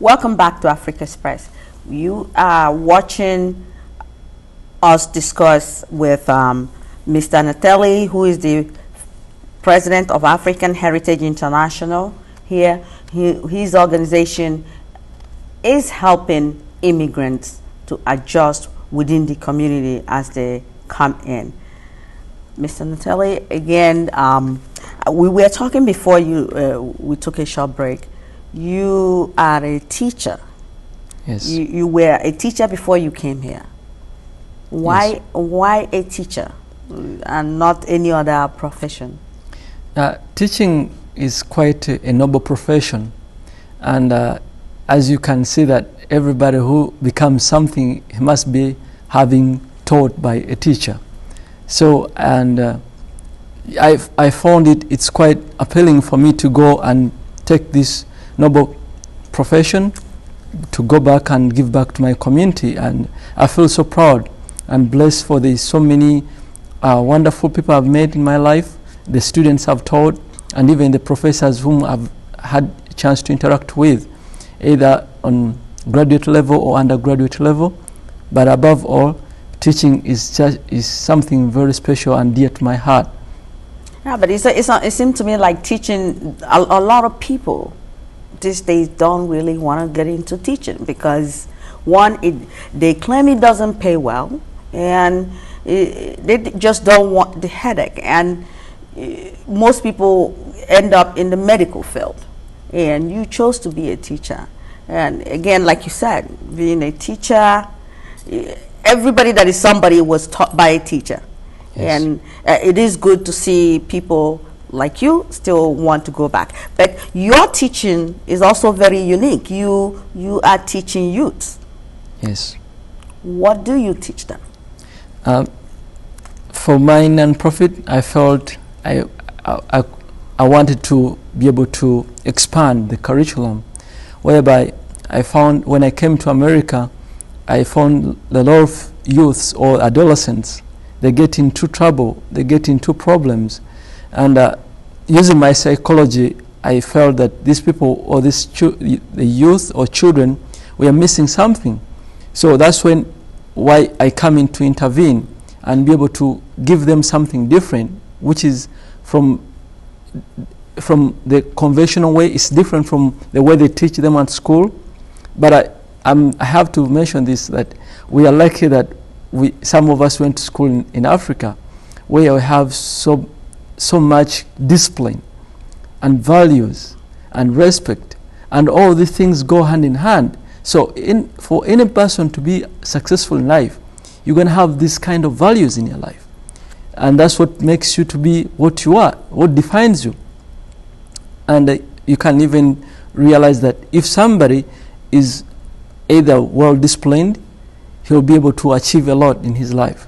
Welcome back to Africa Express. You are watching us discuss with Mr. Ntale, who is the president of African Heritage International here. His organization is helping immigrants to adjust within the community as they come in. Mr. Ntale, again, we were talking before we took a short break. You are a teacher. Yes. You were a teacher before you came here. Why, yes. Why a teacher and not any other profession? Teaching is quite a noble profession, and as you can see that everybody who becomes something must be having taught by a teacher. So, and I found it's quite appealing for me to go and take this noble profession, to go back and give back to my community, and I feel so proud and blessed for the so many wonderful people I've met in my life, the students I've taught, and even the professors whom I've had a chance to interact with, either on graduate level or undergraduate level. But above all, teaching is something very special and dear to my heart. Yeah, but it seems to me like teaching, a lot of people these days don't really want to get into teaching because, one, they claim it doesn't pay well, and they just don't want the headache. And most people end up in the medical field, and you chose to be a teacher. And again, like you said, being a teacher, everybody that is somebody was taught by a teacher. Yes. And it is good to see people like you still want to go back. But your teaching is also very unique. You are teaching youth. Yes. What do you teach them? For my non-profit, I felt I wanted to be able to expand the curriculum, whereby I found when I came to America, I found a lot of youths or adolescents, they get into trouble, they get into problems, and using my psychology, I felt that these people or the youth or children were missing something. So that's why I come in to intervene and be able to give them something different, which is from the conventional way. It's different from the way they teach them at school. But I have to mention this, that we are lucky that some of us went to school in Africa, where we have so much discipline and values and respect, and all these things go hand in hand. So for any person to be successful in life, you're going to have this kind of values in your life, and that's what makes you to be what you are, what defines you. And you can even realize that if somebody is either well disciplined, he'll be able to achieve a lot in his life.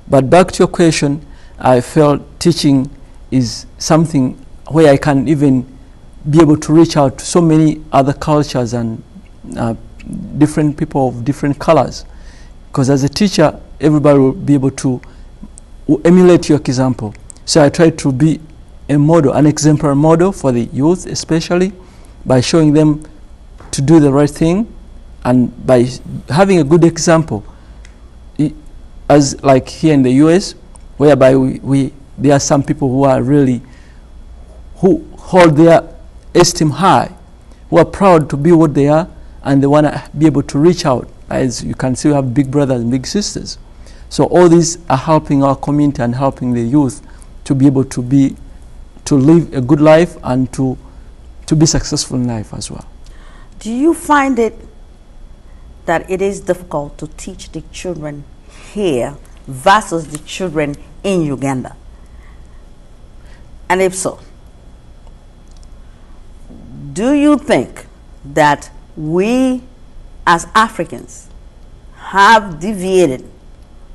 But back to your question, I felt teaching is something where I can even be able to reach out to so many other cultures and different people of different colors. Because as a teacher, everybody will be able to emulate your example. So I try to be a model, an exemplary model for the youth, especially by showing them to do the right thing, and by having a good example. As like here in the US, whereby there are some people who are really, who hold their esteem high, who are proud to be what they are, and they want to be able to reach out. As you can see, we have big brothers and big sisters. So all these are helping our community and helping the youth to be able to live a good life and to be successful in life as well. Do you find it that it is difficult to teach the children here versus the children in Uganda? And if so, do you think that we as Africans have deviated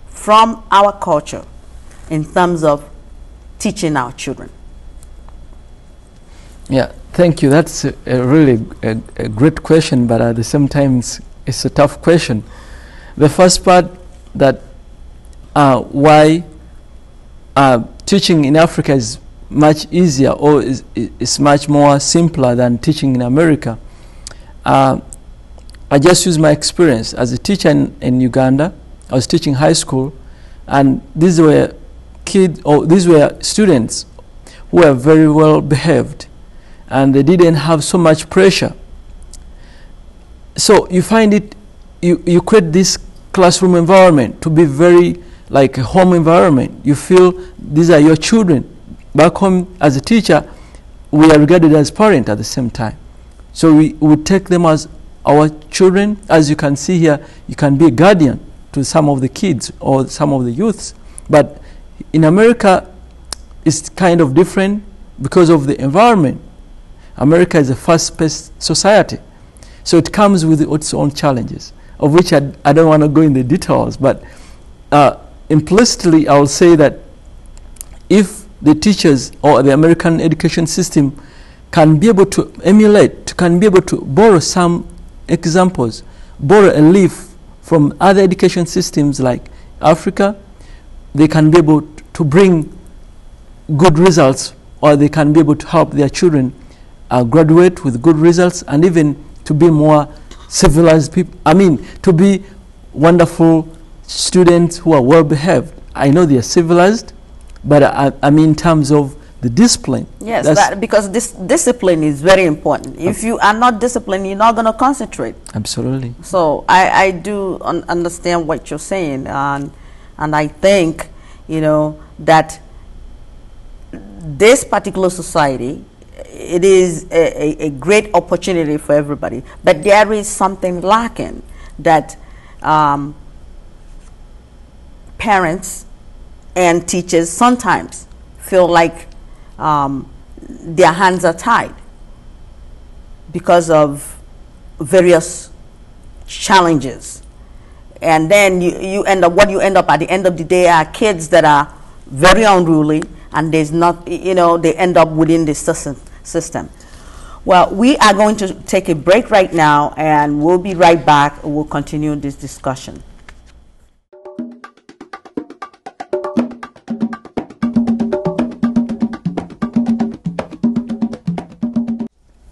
from our culture in terms of teaching our children? Yeah, thank you. That's a really a great question, but at the same time it's a tough question. The first part, that why teaching in Africa is much easier, or is much more simpler than teaching in America. I just use my experience as a teacher in Uganda. I was teaching high school, and these were these were students who were very well behaved, and they didn't have so much pressure. So you find it, you create this classroom environment to be very like a home environment. You feel these are your children. Back home as a teacher, we are regarded as parents at the same time. So we would take them as our children. As you can see here, you can be a guardian to some of the kids or some of the youths. But in America, it's kind of different because of the environment. America is a fast-paced society. So it comes with its own challenges, of which I don't want to go in the details. But implicitly, I will say that if the teachers or the American education system can be able to emulate, can be able to borrow some examples, borrow a leaf from other education systems like Africa, they can be able to bring good results, or they can be able to help their children graduate with good results, and even to be more civilized people. I mean, to be wonderful students who are well behaved. I know they are civilized, but I mean in terms of the discipline. Yes, because this discipline is very important. If you are not disciplined, you're not going to concentrate. Absolutely. So I do understand what you're saying, and I think, you know, that this particular society, it is a great opportunity for everybody, but there is something lacking that parents and teachers sometimes feel like their hands are tied because of various challenges. And then you end up, what you end up at the end of the day are kids that are very unruly, and there's not, you know, they end up within the system. Well, we are going to take a break right now, and we'll be right back. We'll continue this discussion.